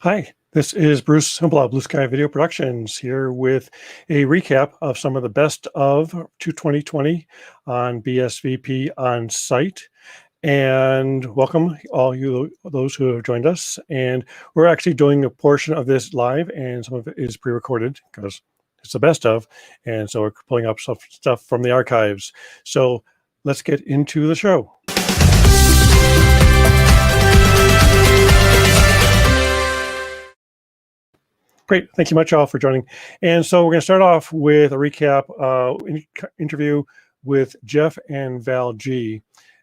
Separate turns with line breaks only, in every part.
Hi, this is Bruce Simplot, Blue Sky Video Productions, here with a recap of some of the best of 2020 on BSVP On-Site. And welcome all those who have joined us. And we're actually doing a portion of this live, and some of it is pre-recorded because it's the best of. And so we're pulling up stuff from the archives. So let's get into the show. Great. Thank you much all for joining. And so we're going to start off with a recap interview with Jeff and Val Gee.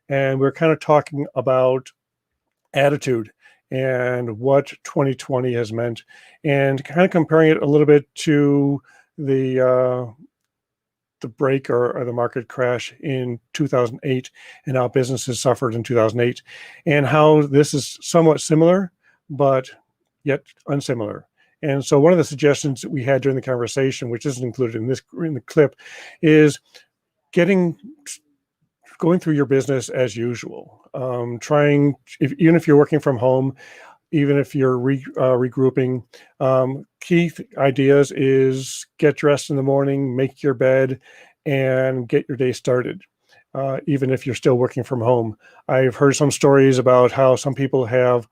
And we're kind of talking about attitude and what 2020 has meant, and kind of comparing it a little bit to the break or the market crash in 2008 and how businesses suffered in 2008, and how this is somewhat similar, but yet unsimilar. And so one of the suggestions that we had during the conversation, which isn't included in the clip, is going through your business as usual. Even if you're working from home, even if you're regrouping, key ideas is get dressed in the morning, make your bed, and get your day started. Even if you're still working from home. I've heard some stories about how some people have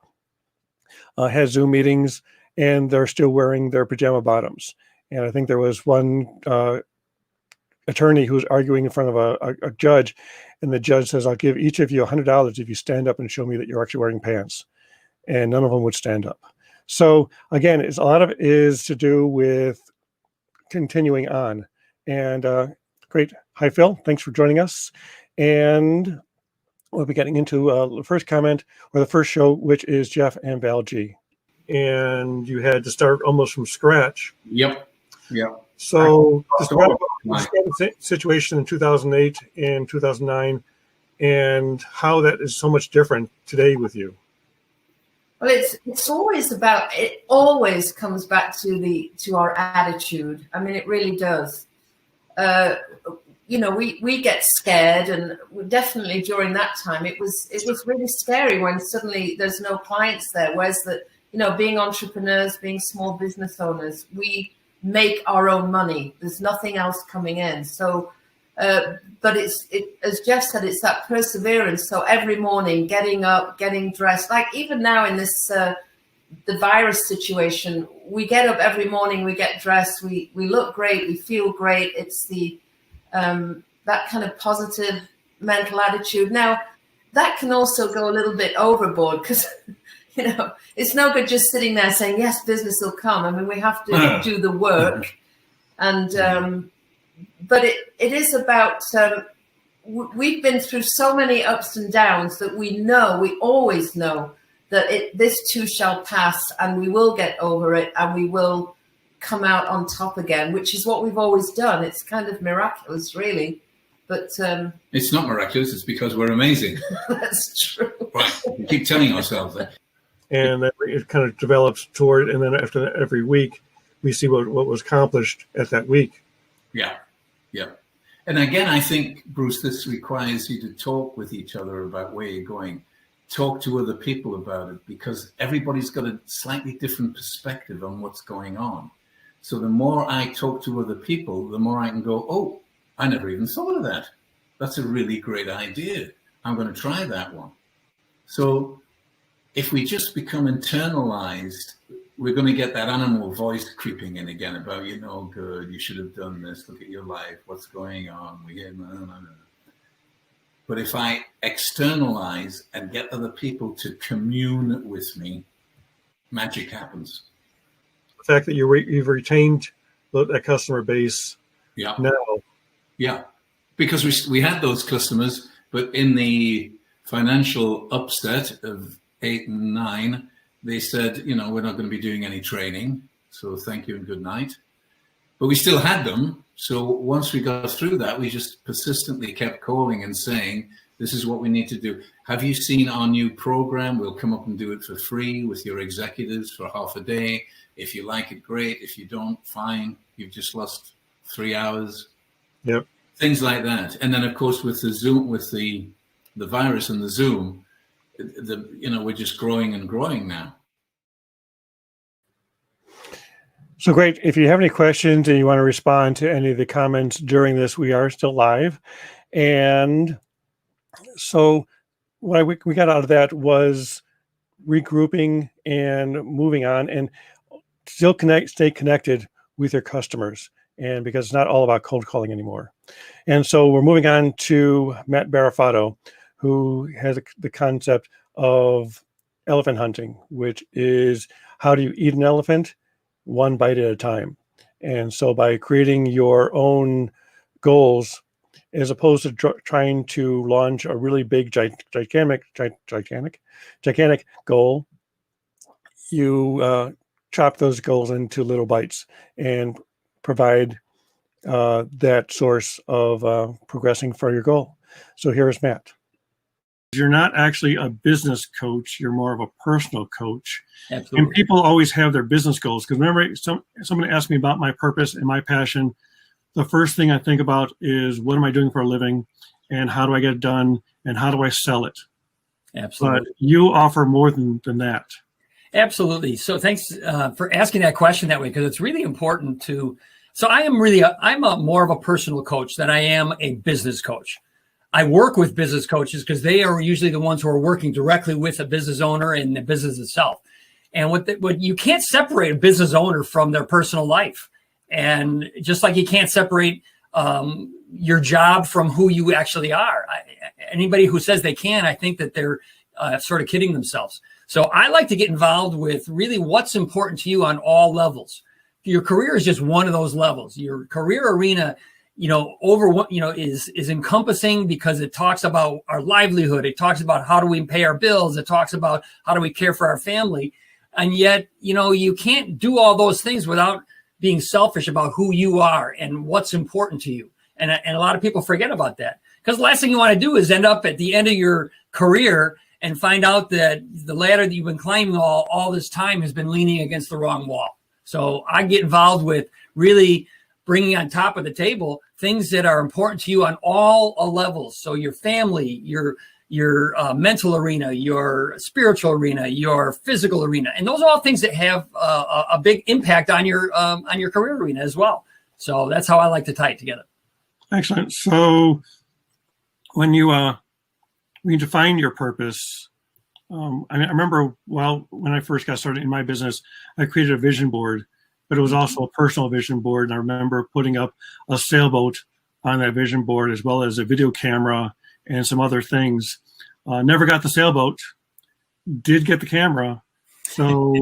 had Zoom meetings and they're still wearing their pajama bottoms. And I think there was one attorney who was arguing in front of a judge, and the judge says, "I'll give each of you $100 if you stand up and show me that you're actually wearing pants." And none of them would stand up. So again, a lot of it is to do with continuing on. And great. Hi, Phil. Thanks for joining us. And we'll be getting into the first comment, or the first show, which is Jeff and Val Gee. And you had to start almost from scratch.
Yep.
So describe the situation in 2008 and 2009, and how that is so much different today with you.
Well, it's always about, it always comes back to our attitude. I mean, it really does. You know, we get scared, and definitely during that time, it was really scary when suddenly there's no clients there. Whereas being entrepreneurs, being small business owners, we make our own money. There's nothing else coming in. So, but as Jeff said, it's that perseverance. So every morning, getting up, getting dressed, like even now in this, the virus situation, we get up every morning, we get dressed, we look great, we feel great. It's that kind of positive mental attitude. Now, that can also go a little bit overboard because, it's no good just sitting there saying, yes, business will come. I mean, we have to do the work. And, but it is about, we've been through so many ups and downs that we always know that this too shall pass, and we will get over it, and we will come out on top again, which is what we've always done. It's kind of miraculous, really. But
it's not miraculous. It's because we're amazing.
That's true.
Right. We keep telling ourselves that.
And then it kind of develops toward, and then after that, every week, we see what was accomplished at that week.
Yeah. And again, I think, Bruce, this requires you to talk with each other about where you're going. Talk to other people about it, because everybody's got a slightly different perspective on what's going on. So the more I talk to other people, the more I can go, oh, I never even thought of that. That's a really great idea. I'm going to try that one. So if we just become internalized, we're going to get that animal voice creeping in again about, you're no good, you should have done this, look at your life, what's going on. But if I externalize and get other people to commune with me, magic happens.
The fact that you've retained that customer base now.
Yeah, because we had those customers, but in the financial upset of 8 and 9, they said, we're not going to be doing any training, so thank you and good night. But we still had them. So once we got through that, we just persistently kept calling and saying, this is what we need to do. Have you seen our new program? We'll come up and do it for free with your executives for half a day. If you like it, great. If you don't, fine. You've just lost 3 hours.
Yep.
Things like that. And then, of course, with the Zoom, with the virus and the Zoom, we're just growing and growing now.
So great. If you have any questions and you want to respond to any of the comments during this, we are still live. And so what we got out of that was regrouping and moving on and still stay connected with your customers. And because it's not all about cold calling anymore. And so we're moving on to Matt Berrafato, who has the concept of elephant hunting, which is how do you eat an elephant? One bite at a time. And so by creating your own goals, as opposed to trying to launch a really big, gigantic goal, you chop those goals into little bites and provide that source of progressing for your goal. So here's Matt. You're not actually a business coach. You're more of a personal coach.
Absolutely.
And people always have their business goals. Because remember, someone asked me about my purpose and my passion. The first thing I think about is what am I doing for a living and how do I get it done and how do I sell it?
Absolutely.
But you offer more than that.
Absolutely. So thanks for asking that question that way, because it's really important to, so I'm more of a personal coach than I am a business coach. I work with business coaches because they are usually the ones who are working directly with a business owner and the business itself. And what you can't separate a business owner from their personal life. And just like you can't separate your job from who you actually are. Anybody who says they can, I think that they're sort of kidding themselves. So I like to get involved with really what's important to you on all levels. Your career is just one of those levels. Your career arena, is encompassing because it talks about our livelihood. It talks about how do we pay our bills. It talks about how do we care for our family. And yet, you can't do all those things without being selfish about who you are and what's important to you. And a lot of people forget about that, because the last thing you want to do is end up at the end of your career and find out that the ladder that you've been climbing all this time has been leaning against the wrong wall. So I get involved with really bringing on top of the table things that are important to you on all levels. So your family, your mental arena, your spiritual arena, your physical arena, and those are all things that have a big impact on your career arena as well. So that's how I like to tie it together.
Excellent. So when you define your purpose, I remember when I first got started in my business, I created a vision board, but it was also a personal vision board. And I remember putting up a sailboat on that vision board, as well as a video camera and some other things. Never got the sailboat, did get the camera. So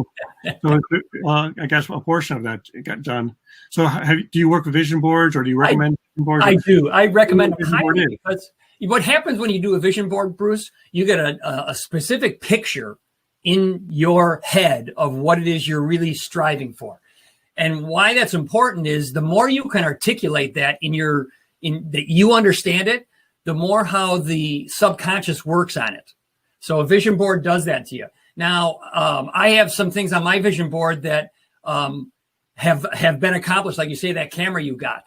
I guess a portion of that got done. So do you work with vision boards, or do you recommend vision boards?
I do. I recommend them highly, because what happens when you do a vision board, Bruce, you get a specific picture in your head of what it is you're really striving for. And why that's important is the more you can articulate that that you understand it, the more how the subconscious works on it. So a vision board does that to you. Now, I have some things on my vision board that have been accomplished. Like you say, that camera you got.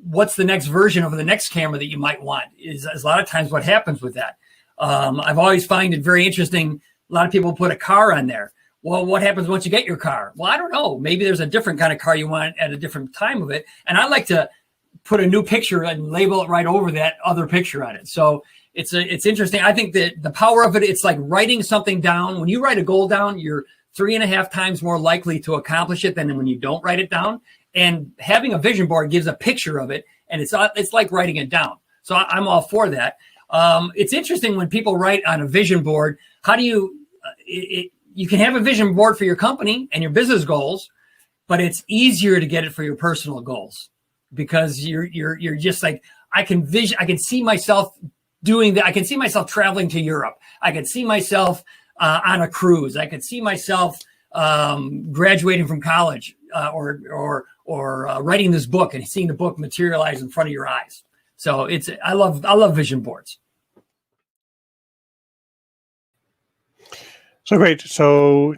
What's the next version of the next camera that you might want is a lot of times what happens with that. I've always find it very interesting. A lot of people put a car on there. Well, what happens once you get your car? Well, I don't know. Maybe there's a different kind of car you want at a different time of it. And I like to put a new picture and label it right over that other picture on it. So it's interesting. I think that the power of it, it's like writing something down. When you write a goal down, you're 3.5 times more likely to accomplish it than when you don't write it down. And having a vision board gives a picture of it, and it's like writing it down. So I'm all for that. It's interesting when people write on a vision board. How do you can have a vision board for your company and your business goals, but it's easier to get it for your personal goals, because you're just like, I can see myself doing that. I can see myself traveling to Europe. I could see myself on a cruise. I could see myself graduating from college or writing this book and seeing the book materialize in front of your eyes. So I love vision boards.
So great. So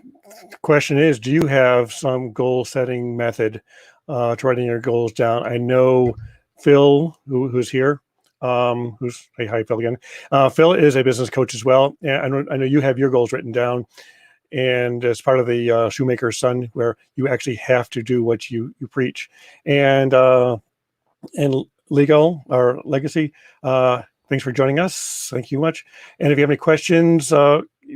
the question is, do you have some goal setting method to writing your goals down? I know Phil, who's here, hi Phil again. Phil is a business coach as well. And I know you have your goals written down. and it's part of the shoemaker's son, where you actually have to do what you preach. And legal or legacy, thanks for joining us. Thank you much. And if you have any questions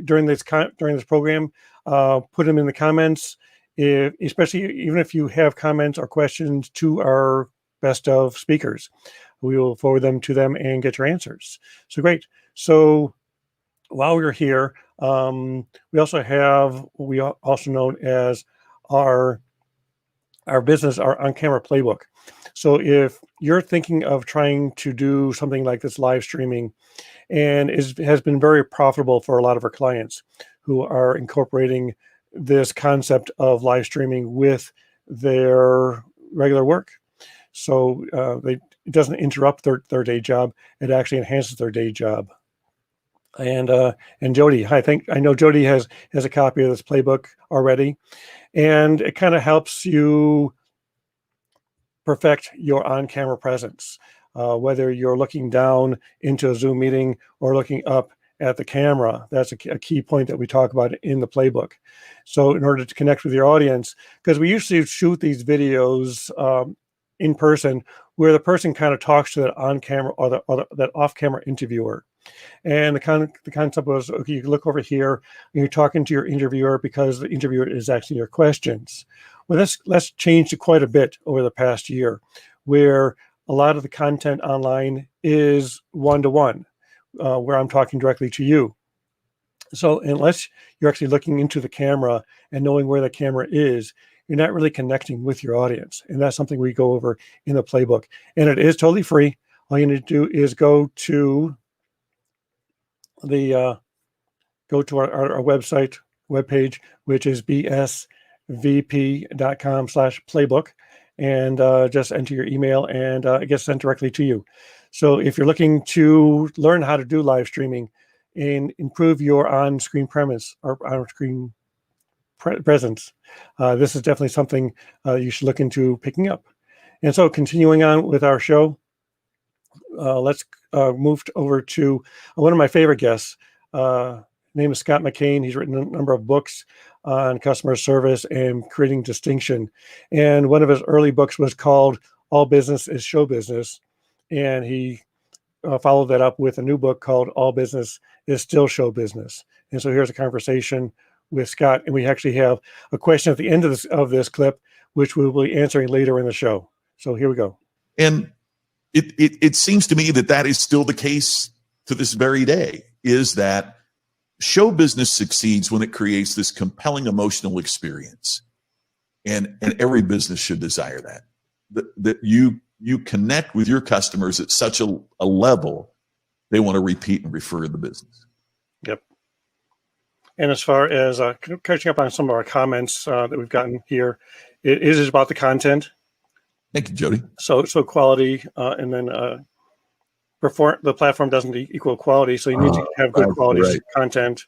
during this program, put them in the comments. Especially even if you have comments or questions to our best of speakers, we will forward them to them and get your answers. So great. So while we're here, we also have what we also known as our business, our on-camera playbook. So if you're thinking of trying to do something like this live streaming, and has been very profitable for a lot of our clients who are incorporating this concept of live streaming with their regular work. So it doesn't interrupt their day job. It actually enhances their day job. And Jody, I know Jody has a copy of this playbook already, and it kind of helps you perfect your on-camera presence, whether you're looking down into a Zoom meeting or looking up at the camera. That's a key point that we talk about in the playbook. So in order to connect with your audience, because we usually shoot these videos in person, where the person kind of talks to that on-camera or that off-camera interviewer. And the concept was, okay, you look over here and you're talking to your interviewer because the interviewer is asking your questions. Well, that's changed quite a bit over the past year, where a lot of the content online is one-to-one, where I'm talking directly to you. So unless you're actually looking into the camera and knowing where the camera is, you're not really connecting with your audience. And that's something we go over in the playbook. And it is totally free. All you need to do is go to our webpage, which is bsvp.com/playbook, and just enter your email, and it gets sent directly to you. So if you're looking to learn how to do live streaming and improve your on-screen presence, this is definitely something you should look into picking up. And so continuing on with our show, let's move over to one of my favorite guests. Name is Scott McKain. He's written a number of books on customer service and creating distinction. And one of his early books was called All Business is Show Business. And he followed that up with a new book called All Business is Still Show Business. And so here's a conversation with Scott. And we actually have a question at the end of this clip, which we'll be answering later in the show. So here we go.
And it seems to me that is still the case to this very day, is that show business succeeds when it creates this compelling emotional experience. And every business should desire that you connect with your customers at such a level, they want to repeat and refer to the business.
Yep. And as far as catching up on some of our comments that we've gotten here, it is about the content.
Thank you, Jody.
So quality, and then the platform doesn't equal quality, so you need to have good quality content.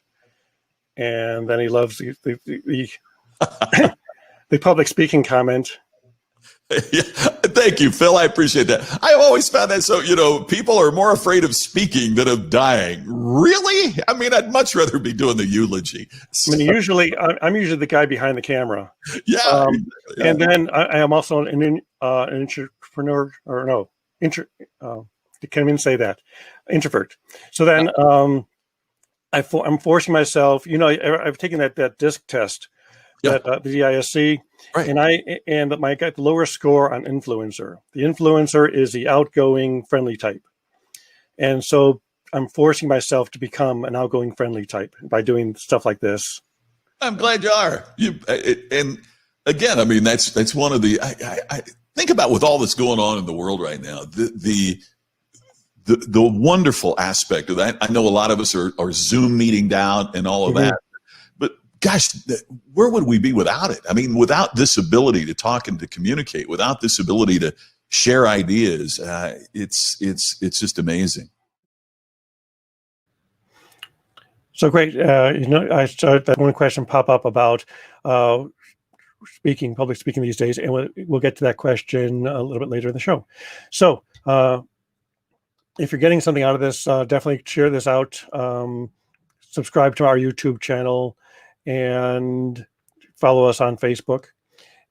And then he loves the public speaking comment.
Yeah, thank you, Phil. I appreciate that. I've always found that people are more afraid of speaking than of dying. Really? I mean, I'd much rather be doing the eulogy.
So, I mean, I'm usually the guy behind the camera.
Yeah.
And then I am also an entrepreneur, or no, can't even say that, introvert. So then I'm forcing myself. I've taken that DISC test. That the DISC, right. And I got the lowest score on influencer. The influencer is the outgoing, friendly type, and so I'm forcing myself to become an outgoing, friendly type by doing stuff like this.
I'm glad you are. And again, I mean, that's one of the. I think about, with all that's going on in the world right now, the wonderful aspect of that. I know a lot of us are Zoom meeting down and all of that. Gosh, where would we be without it? I mean, without this ability to talk and to communicate, without this ability to share ideas, it's just amazing.
So great. I started that one question pop up about public speaking these days, and we'll get to that question a little bit later in the show. So if you're getting something out of this, definitely share this out. Subscribe to our YouTube channel. and follow us on Facebook.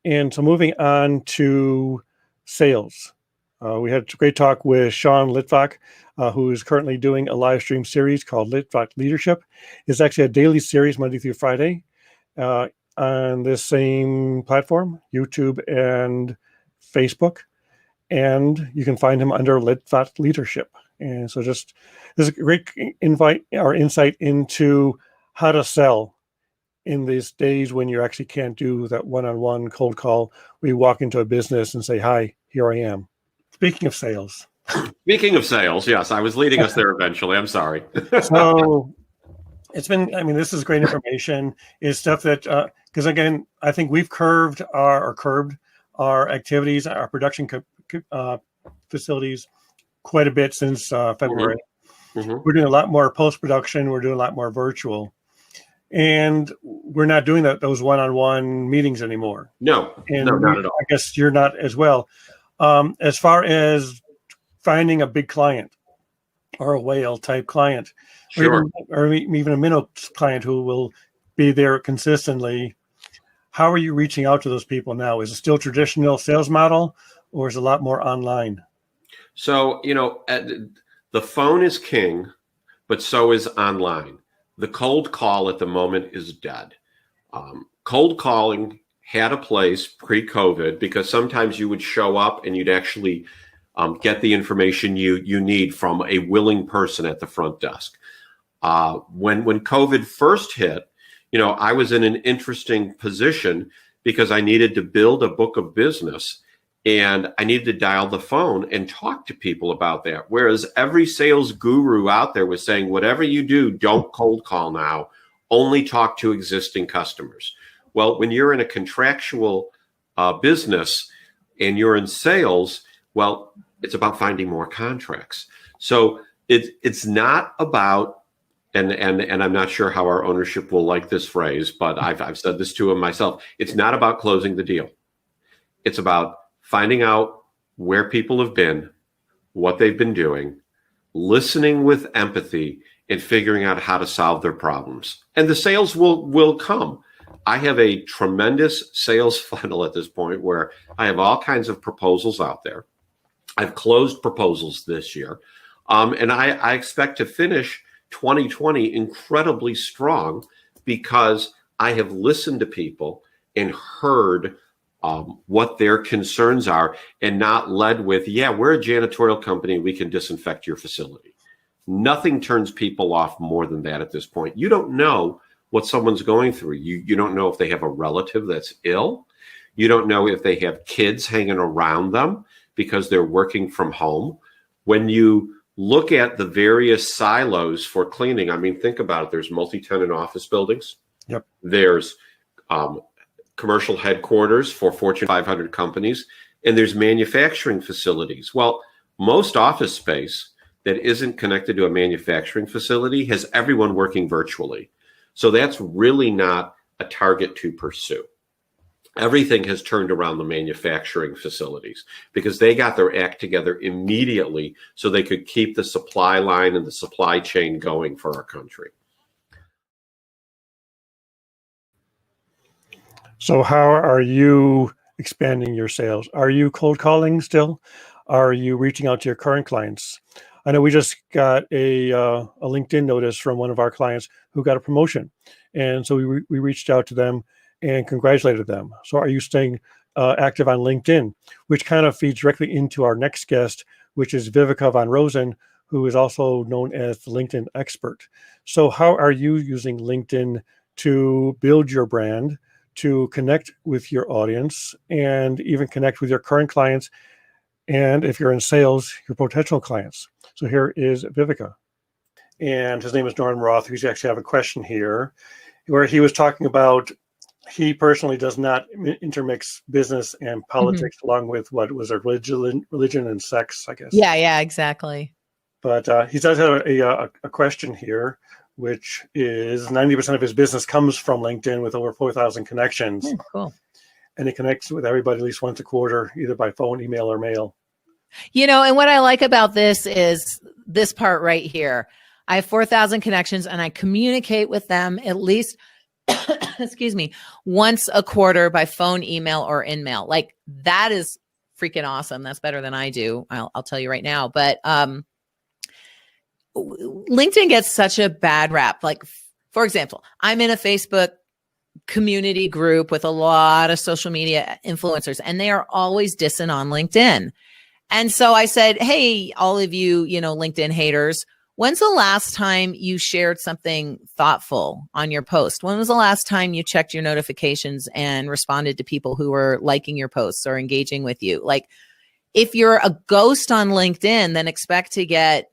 And so moving on to sales. We had a great talk with Sean Litvak, who is currently doing a live stream series called Litvak Leadership. It's actually a daily series, Monday through Friday, on this same platform, YouTube and Facebook. And you can find him under Litvak Leadership. And so just, this is a great insight into how to sell in these days when you actually can't do that one-on-one cold call where you walk into a business and say, hi, here I am. Speaking of sales.
Speaking of sales, yes, I was leading us there eventually. I'm sorry.
So it's been, I mean, this is great information. It's stuff that, because again, I think we've curbed our activities, our production facilities quite a bit since February.
Mm-hmm.
We're doing a lot more post-production. We're doing a lot more virtual. And we're not doing those one-on-one meetings anymore.
No, not at all.
I guess you're not as well. As far as finding a big client or a whale type client,
sure,
or even a minnow client who will be there consistently, how are you reaching out to those people now? Is it still traditional sales model, or is it a lot more online?
So, the phone is king, but so is online. The cold call at the moment is dead. Cold calling had a place pre-COVID because sometimes you would show up and you'd actually get the information you need from a willing person at the front desk. When COVID first hit, I was in an interesting position because I needed to build a book of business and I needed to dial the phone and talk to people about that. Whereas every sales guru out there was saying, whatever you do, don't cold call now, only talk to existing customers. Well, when you're in a contractual business and you're in sales, well, it's about finding more contracts. So it's not about, and I'm not sure how our ownership will like this phrase, but I've said this to him myself. It's not about closing the deal. It's about finding out where people have been, what they've been doing, listening with empathy, and figuring out how to solve their problems. And the sales will come. I have a tremendous sales funnel at this point where I have all kinds of proposals out there. I've closed proposals this year. And I expect to finish 2020 incredibly strong because I have listened to people and heard what their concerns are and not led with, yeah, we're a janitorial company. We can disinfect your facility. Nothing turns people off more than that at this point. You don't know what someone's going through. You don't know if they have a relative that's ill. You don't know if they have kids hanging around them because they're working from home. When you look at the various silos for cleaning, I mean, think about it. There's multi-tenant office buildings.
Yep.
There's commercial headquarters for Fortune 500 companies, and there's manufacturing facilities. Well, most office space that isn't connected to a manufacturing facility has everyone working virtually. So that's really not a target to pursue. Everything has turned around the manufacturing facilities because they got their act together immediately so they could keep the supply line and the supply chain going for our country.
So how are you expanding your sales? Are you cold calling still? Are you reaching out to your current clients? I know we just got a LinkedIn notice from one of our clients who got a promotion. And so we reached out to them and congratulated them. So are you staying active on LinkedIn, which kind of feeds directly into our next guest, which is Viveka von Rosen, who is also known as the LinkedIn expert. So how are you using LinkedIn to build your brand, to connect with your audience, and even connect with your current clients, and if you're in sales, your potential clients? So here is Viveka. And his name is Norman Roth. We actually have a question here where he was talking about he personally does not intermix business and politics along with what was a religion and sex, I guess.
Yeah, exactly.
But he does have a question here, which is 90% of his business comes from LinkedIn with over 4,000 connections.
Oh, cool.
And he connects with everybody at least once a quarter, either by phone, email, or mail.
And what I like about this is this part right here. I have 4,000 connections and I communicate with them at least excuse me, once a quarter by phone, email, or in mail. Like that is freaking awesome. That's better than I do. I'll tell you right now. But LinkedIn gets such a bad rap. Like, for example, I'm in a Facebook community group with a lot of social media influencers, and they are always dissing on LinkedIn. And so I said, hey, all of you, LinkedIn haters, when's the last time you shared something thoughtful on your post? When was the last time you checked your notifications and responded to people who were liking your posts or engaging with you? Like, if you're a ghost on LinkedIn, then expect to get,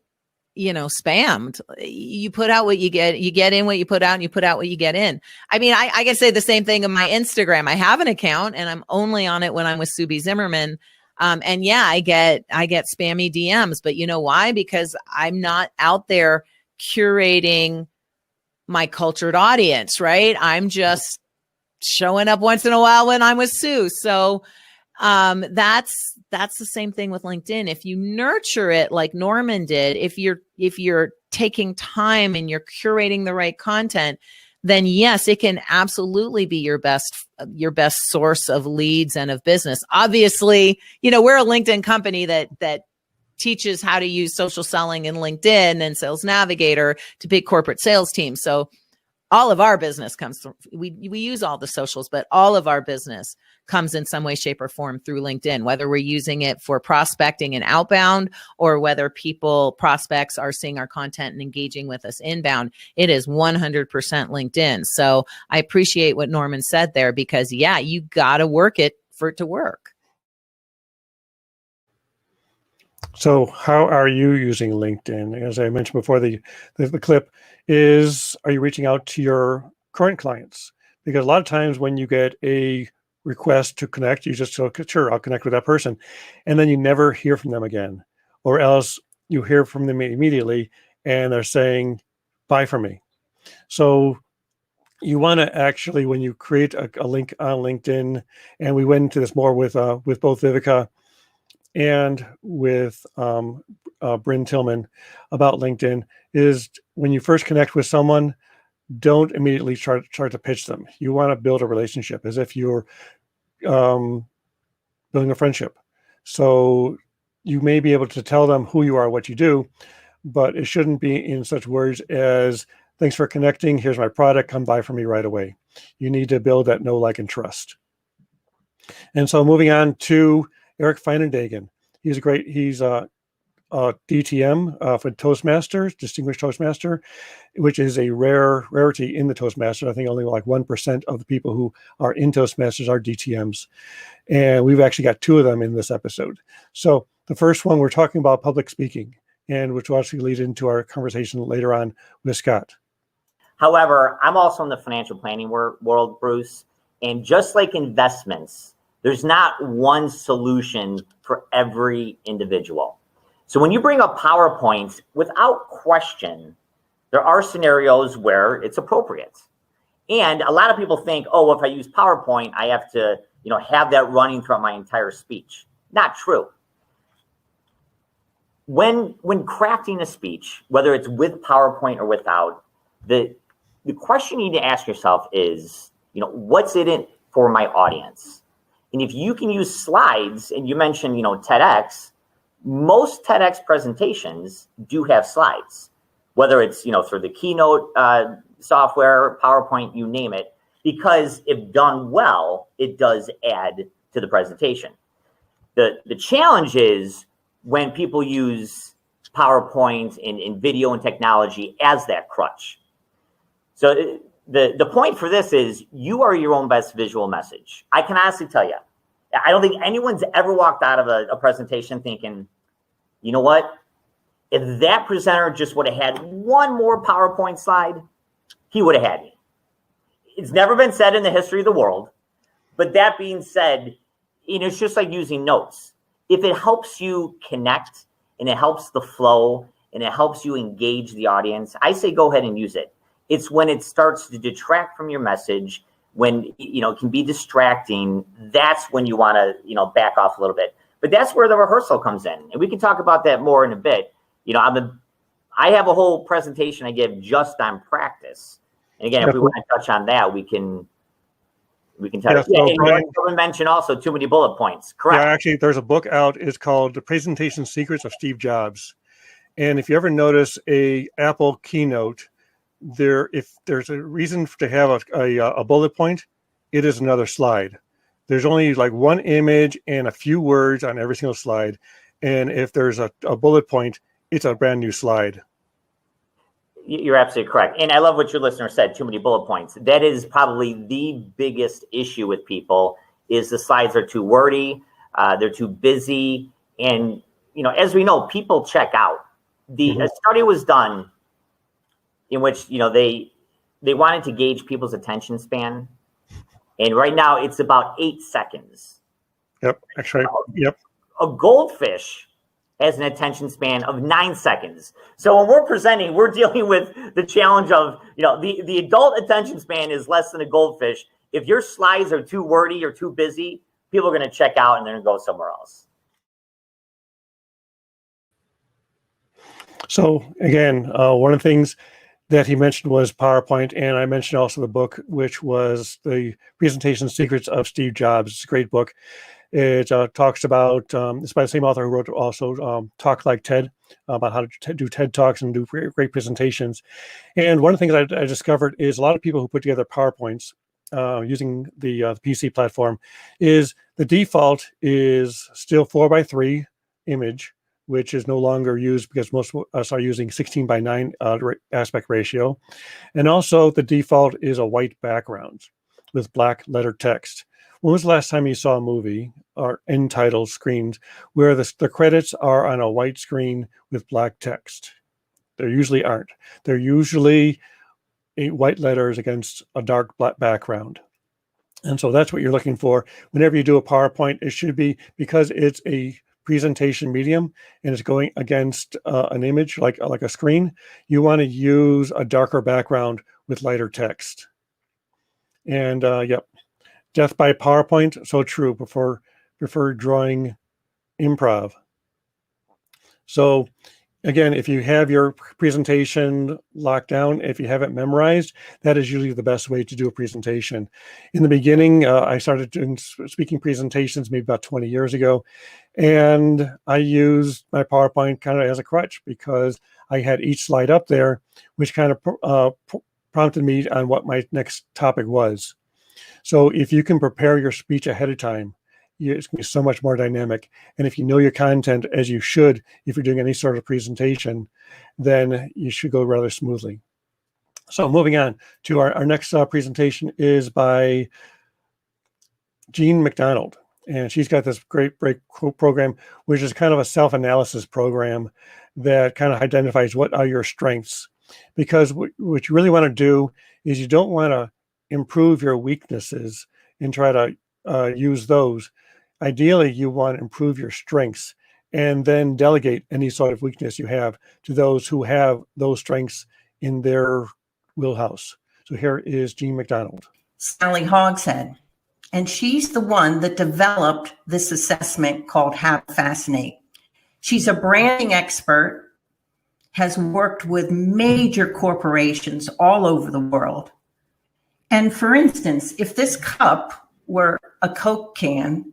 spammed. You put out what you get in what you put out, and you put out what you get in. I mean, I can say the same thing on my Instagram. I have an account and I'm only on it when I'm with Subi Zimmerman. And yeah, I get spammy DMs, but you know why? Because I'm not out there curating my cultured audience, right? I'm just showing up once in a while when I'm with Sue. So that's the same thing with LinkedIn. If you nurture it like Norman did, if you're taking time and you're curating the right content, then yes, it can absolutely be your best source of leads and of business. Obviously, we're a LinkedIn company that teaches how to use social selling in LinkedIn and Sales Navigator to big corporate sales teams. So all of our business comes through, we use all the socials, but all of our business comes in some way, shape, or form through LinkedIn, whether we're using it for prospecting and outbound, or whether prospects are seeing our content and engaging with us inbound. It is 100% LinkedIn. So I appreciate what Norman said there, because yeah, you got to work it for it to work.
So how are you using LinkedIn? As I mentioned before, the clip is, are you reaching out to your current clients? Because a lot of times when you get a request to connect, you just go, sure, I'll connect with that person. And then you never hear from them again. Or else you hear from them immediately and they're saying, bye for me. So you want to actually, when you create a link on LinkedIn, and we went into this more with both Viveka and with Bryn Tillman about LinkedIn, is when you first connect with someone, don't immediately start to pitch them. You want to build a relationship as if you're building a friendship. So you may be able to tell them who you are, what you do, but it shouldn't be in such words as, thanks for connecting, here's my product, come buy from me right away. You need to build that know, like, and trust. And so moving on to Eric Feinendegen. He's a DTM for Toastmasters, Distinguished Toastmaster, which is a rarity in the Toastmasters. I think only like 1% of the people who are in Toastmasters are DTMs. And we've actually got 2 of them in this episode. So the first one, we're talking about public speaking, and which will actually lead into our conversation later on with Scott.
However, I'm also in the financial planning world, Bruce, and just like investments, there's not one solution for every individual. So when you bring up PowerPoints, without question, there are scenarios where it's appropriate. And a lot of people think, oh, well, if I use PowerPoint, I have to, have that running throughout my entire speech. Not true. When crafting a speech, whether it's with PowerPoint or without, the question you need to ask yourself is, what's in it for my audience? And if you can use slides, and you mentioned, TEDx, most TEDx presentations do have slides, whether it's, through the Keynote software, PowerPoint, you name it, because if done well, it does add to the presentation. The challenge is when people use PowerPoint and video and technology as that crutch. So the point for this is you are your own best visual message. I can honestly tell you, I don't think anyone's ever walked out of a presentation thinking, you know what? If that presenter just would have had one more PowerPoint slide, he would have had me. It's never been said in the history of the world. But that being said, it's just like using notes. If it helps you connect and it helps the flow and it helps you engage the audience, I say go ahead and use it. It's when it starts to detract from your message, when it can be distracting, that's when you want to back off a little bit. But that's where the rehearsal comes in, and we can talk about that more in a bit. I have a whole presentation I give just on practice, And again, if we want to touch on that, we can touch.
Yeah, so
and someone mentioned also too many bullet points. Correct.
Yeah, actually, there's a book out. It's called The Presentation Secrets of Steve Jobs. And if you ever notice a Apple keynote, if there's a reason to have a bullet point, it is another slide. There's only like one image and a few words on every single slide. And if there's a bullet point, it's a brand new slide.
You're absolutely correct. And I love what your listener said, too many bullet points. That is probably the biggest issue with people is the slides are too wordy, they're too busy. And, as we know, people check out. A study was done in which, they wanted to gauge people's attention span. And right now it's about 8 seconds.
Yep, actually, yep.
A goldfish has an attention span of 9 seconds. So when we're presenting, we're dealing with the challenge of, the adult attention span is less than a goldfish. If your slides are too wordy or too busy, people are going to check out and they're going to go somewhere else.
So again, one of the things that he mentioned was PowerPoint, and I mentioned also the book, which was The Presentation Secrets of Steve Jobs. It's a great book. It talks about, it's by the same author who wrote also Talk Like TED, about how to do TED Talks and do great presentations. And one of the things I discovered is a lot of people who put together PowerPoints using the PC platform is the default is still 4:3 image, which is no longer used because most of us are using 16:9 aspect ratio. And also the default is a white background with black letter text. When was the last time you saw a movie or end title screens where the credits are on a white screen with black text? There usually aren't. They're usually white letters against a dark black background. And so that's what you're looking for. Whenever you do a PowerPoint, it should be, because it's a presentation medium and it's going against an image like a screen, you want to use a darker background with lighter text. And yep. Death by PowerPoint, so true. Prefer drawing improv. So again, if you have your presentation locked down, if you have it memorized, that is usually the best way to do a presentation. In the beginning, I started doing speaking presentations maybe about 20 years ago, and I used my PowerPoint kind of as a crutch because I had each slide up there, which kind of prompted me on what my next topic was. So if you can prepare your speech ahead of time, it's going to be so much more dynamic. And if you know your content, as you should, if you're doing any sort of presentation, then you should go rather smoothly. So moving on to our next presentation is by Jean MacDonald. And she's got this great program, which is kind of a self-analysis program that kind of identifies what are your strengths. Because what you really want to do is you don't want to improve your weaknesses and try to use those. Ideally, you want to improve your strengths and then delegate any sort of weakness you have to those who have those strengths in their wheelhouse. So here is Jean MacDonald.
Sally Hogshead. And she's the one that developed this assessment called How to Fascinate. She's a branding expert, has worked with major corporations all over the world. And for instance, if this cup were a Coke can,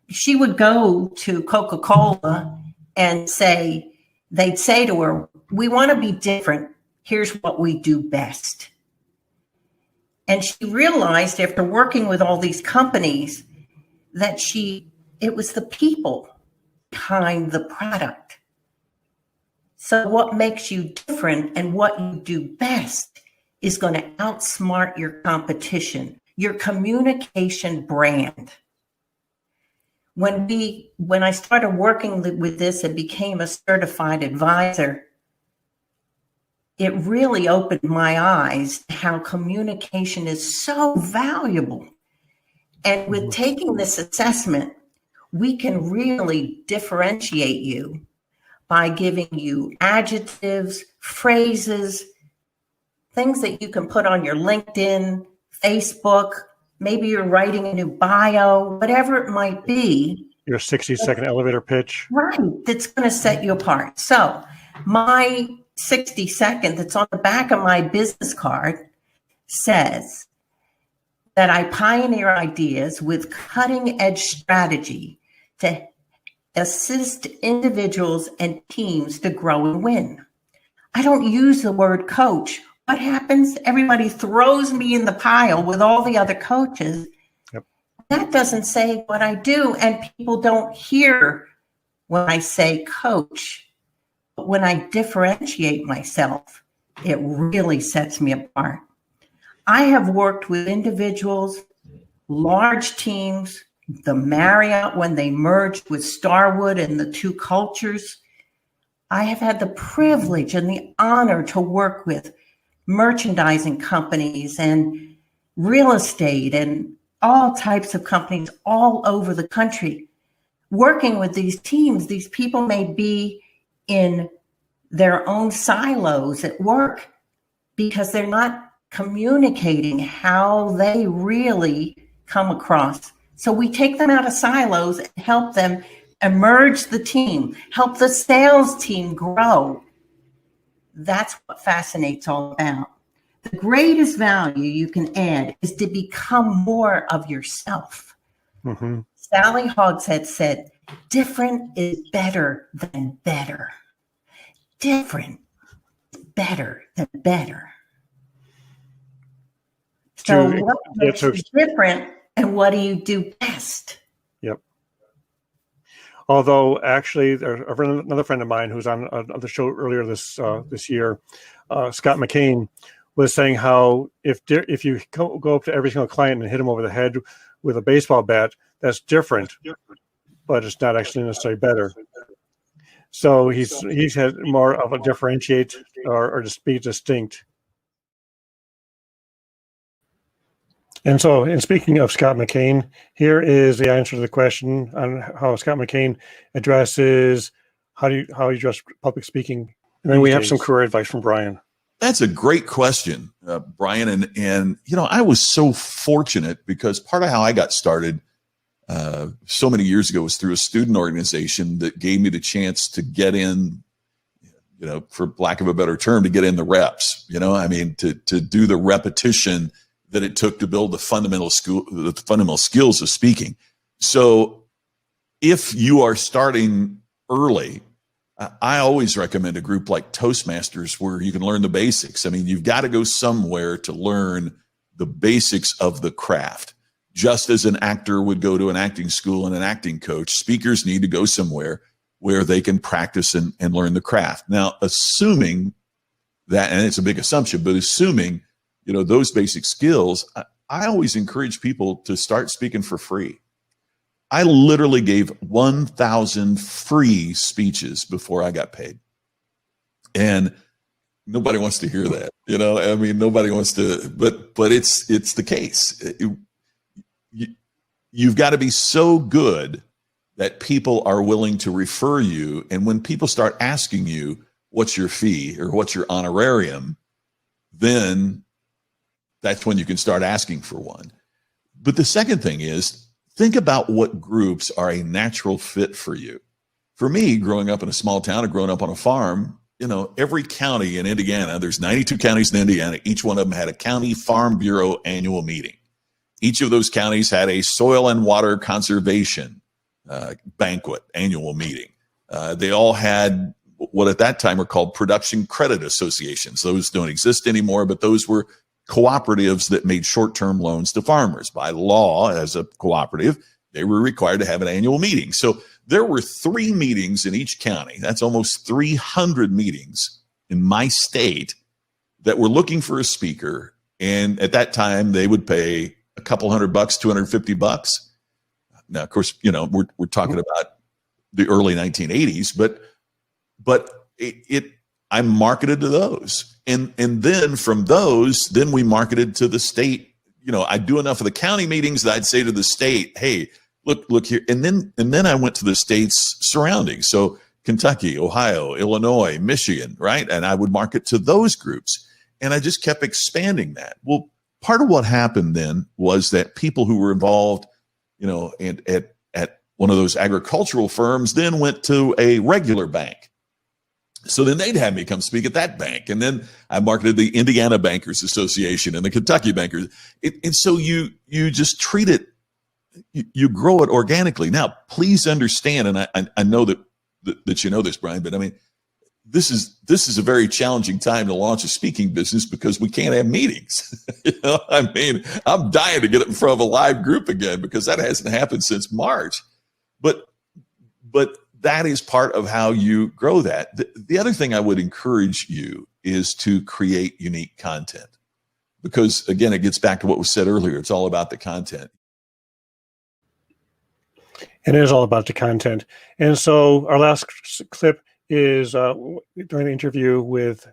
she would go to Coca-Cola and they'd say to her, we want to be different. Here's what we do best. And she realized after working with all these companies that it was the people behind the product. So what makes you different and what you do best is going to outsmart your competition, your communication brand. When I started working with this and became a certified advisor, it really opened my eyes to how communication is so valuable. And with taking this assessment, we can really differentiate you by giving you adjectives, phrases, things that you can put on your LinkedIn, Facebook, maybe you're writing a new bio, whatever it might be.
Your 60-second elevator pitch.
Right, that's going to set you apart. So my 60 second that's on the back of my business card says that I pioneer ideas with cutting edge strategy to assist individuals and teams to grow and win. I don't use the word coach. What happens? Everybody throws me in the pile with all the other coaches.
Yep.
That doesn't say what I do, and people don't hear when I say coach. But when I differentiate myself, it really sets me apart. I have worked with individuals, large teams, the Marriott when they merged with Starwood and the two cultures. I have had the privilege and the honor to work with merchandising companies and real estate and all types of companies all over the country. Working with these teams, these people may be in their own silos at work because they're not communicating how they really come across. So we take them out of silos and help them emerge the team, help the sales team grow. That's what Fascinate's all about. The greatest value you can add is to become more of yourself.
Mm-hmm.
Sally Hogshead said, different is better than better. Different, better than better. So what makes you different and what do you do best?
Yep. Although actually, another friend of mine who's on the show earlier this year, Scott McKain, was saying how if you go up to every single client and hit him over the head with a baseball bat, that's different, but it's not actually necessarily better. So he's had more of a differentiate or just be distinct. And so, in speaking of Scott McKain, here is the answer to the question on how Scott McKain addresses how you address public speaking. And then we have some career advice from Brian.
That's a great question, Brian. And you know, I was so fortunate because part of how I got started so many years ago was through a student organization that gave me the chance to get in, you know, for lack of a better term, to get in the reps. You know, I mean, to do the repetition that it took to build the fundamental skills of speaking. So if you are starting early, I always recommend a group like Toastmasters where you can learn the basics. I mean, you've got to go somewhere to learn the basics of the craft. Just as an actor would go to an acting school and an acting coach, speakers need to go somewhere where they can practice and learn the craft. Now, assuming that, and it's a big assumption, but assuming, you know, those basic skills, I always encourage people to start speaking for free. I literally gave 1,000 free speeches before I got paid. And nobody wants to hear that. You know, I mean, nobody wants to, but it's the case. You've got to be so good that people are willing to refer you. And when people start asking you, what's your fee or what's your honorarium, then that's when you can start asking for one. But the second thing is, think about what groups are a natural fit for you. For me, growing up in a small town and growing up on a farm, you know, every county in Indiana, there's 92 counties in Indiana, each one of them had a county farm bureau annual meeting. Each of those counties had a soil and water conservation banquet annual meeting. They all had what at that time were called production credit associations. Those don't exist anymore, but those were cooperatives that made short-term loans to farmers. By law, as a cooperative, they were required to have an annual meeting. So there were 3 meetings in each county. That's almost 300 meetings in my state that were looking for a speaker. And at that time, they would pay a couple $100, $250. Now, of course, you know, we're talking about the early 1980s, but I marketed to those. And then from those, then we marketed to the state. You know, I'd do enough of the county meetings that I'd say to the state, hey, look here. And then I went to the states surrounding. So Kentucky, Ohio, Illinois, Michigan, right? And I would market to those groups. And I just kept expanding that. Well, part of what happened then was that people who were involved, you know, at one of those agricultural firms then went to a regular bank. So then they'd have me come speak at that bank. And then I marketed the Indiana Bankers Association and the Kentucky Bankers. And so you just treat it, you grow it organically. Now, please understand, and I know that you know this, Brian, but I mean, this is a very challenging time to launch a speaking business because we can't have meetings. I mean, I'm dying to get it in front of a live group again because that hasn't happened since March. But that is part of how you grow that. The other thing I would encourage you is to create unique content, because again, it gets back to what was said earlier. It's all about the content.
It is all about the content. And so our last clip is during the interview with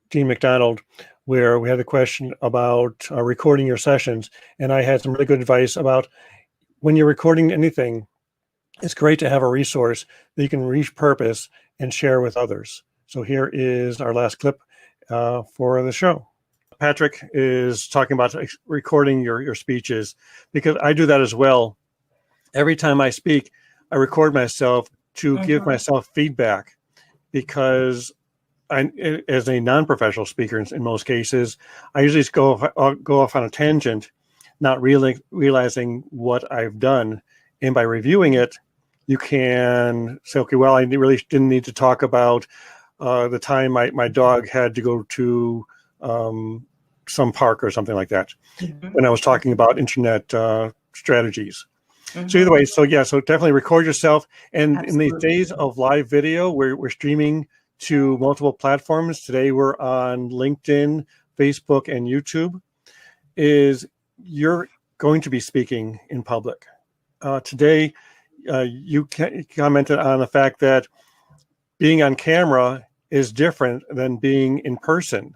Dean MacDonald, where we had a question about recording your sessions. And I had some really good advice about when you're recording anything, it's great to have a resource that you can repurpose and share with others. So here is our last clip for the show. Patrick is talking about recording your speeches, because I do that as well. Every time I speak, I record myself to give myself feedback, because as a non-professional speaker in most cases, I usually just go off on a tangent, not really realizing what I've done. And by reviewing it, you can say, okay, well, I really didn't need to talk about the time my dog had to go to some park or something like that, when I was talking about internet strategies. So either way, so definitely record yourself. And in these days of live video, we're streaming to multiple platforms. Today we're on LinkedIn, Facebook, and YouTube. You're going to be speaking in public. Today, you commented on the fact that being on camera is different than being in person.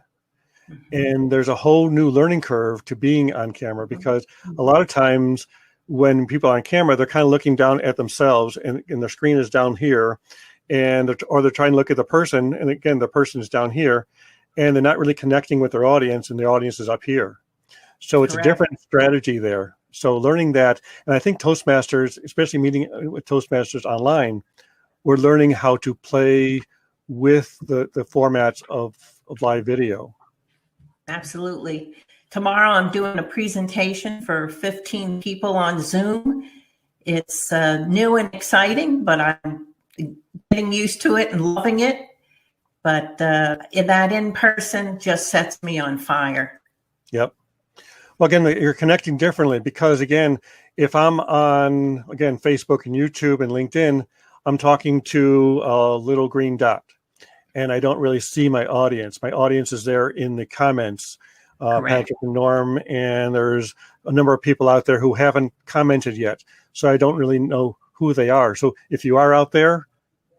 And there's a whole new learning curve to being on camera, because a lot of times when people are on camera, they're kind of looking down at themselves, and their screen is down here, or they're trying to look at the person, and again, the person is down here, and they're not really connecting with their audience, and the audience is up here. So it's a different strategy there. So learning that, and I think Toastmasters, especially meeting with Toastmasters online, we're learning how to play with the formats of live video.
Absolutely. Tomorrow I'm doing a presentation for 15 people on Zoom. It's new and exciting, but I'm getting used to it and loving it. But that in person just sets me on fire. Yep.
Well, again, you're connecting differently, because again, if I'm on, again, Facebook and YouTube and LinkedIn, I'm talking to a little green dot, and I don't really see my audience. My audience is there in the comments, Patrick and Norm, and there's a number of people out there who haven't commented yet. So I don't really know who they are. So if you are out there,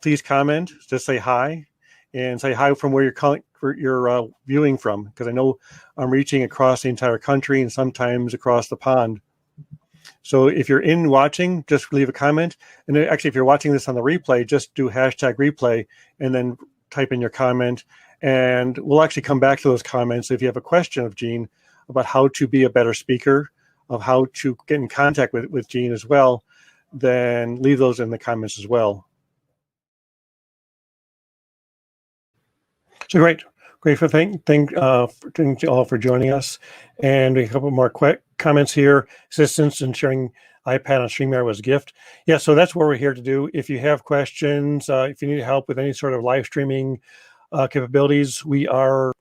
please comment, just say hi, and say hi from where you're viewing from, because I know I'm reaching across the entire country and sometimes across the pond. So if you're in watching, just leave a comment. And actually, if you're watching this on the replay, just do #replay and then type in your comment. And we'll actually come back to those comments. If you have a question of Gene about how to be a better speaker, of how to get in contact with Gene as well, then leave those in the comments as well. So great for thank you all for joining us. And a couple more quick comments here. Assistance in sharing iPad on StreamYard was a gift. Yeah, so that's what we're here to do. If you have questions, if you need help with any sort of live streaming capabilities, I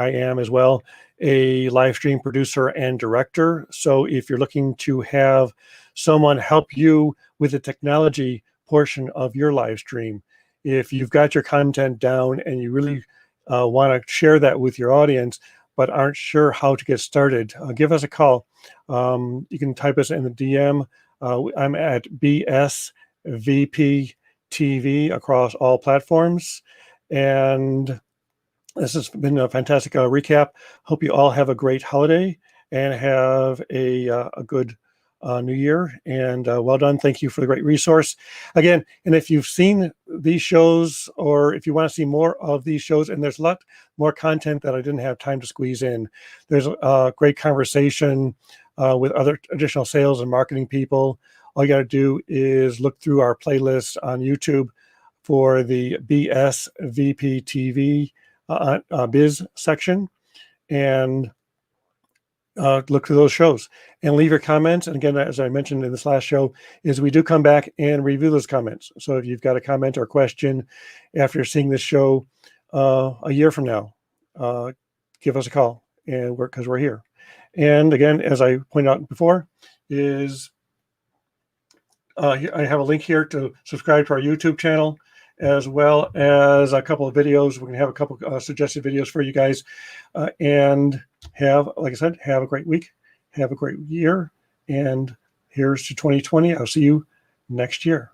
am as well, a live stream producer and director. So if you're looking to have someone help you with the technology portion of your live stream, if you've got your content down and you really want to share that with your audience, but aren't sure how to get started, give us a call. You can type us in the DM. I'm at BSVPTV across all platforms. And this has been a fantastic recap. Hope you all have a great holiday and have a good new year. And well done. Thank you for the great resource. Again, and if you've seen these shows, or if you want to see more of these shows, and there's a lot more content that I didn't have time to squeeze in. There's a great conversation with other additional sales and marketing people. All you got to do is look through our playlist on YouTube for the BSVPTV biz section, and look through those shows and leave your comments. And again, as I mentioned in this last show, is we do come back and review those comments. So if you've got a comment or question after seeing this show a year from now, give us a call, and because we're here. And again, as I pointed out before, is I have a link here to subscribe to our YouTube channel, as well as a couple of videos. We're going to have a couple suggested videos for you guys, and have, like I said, have a great week, have a great year, and here's to 2020. I'll see you next year.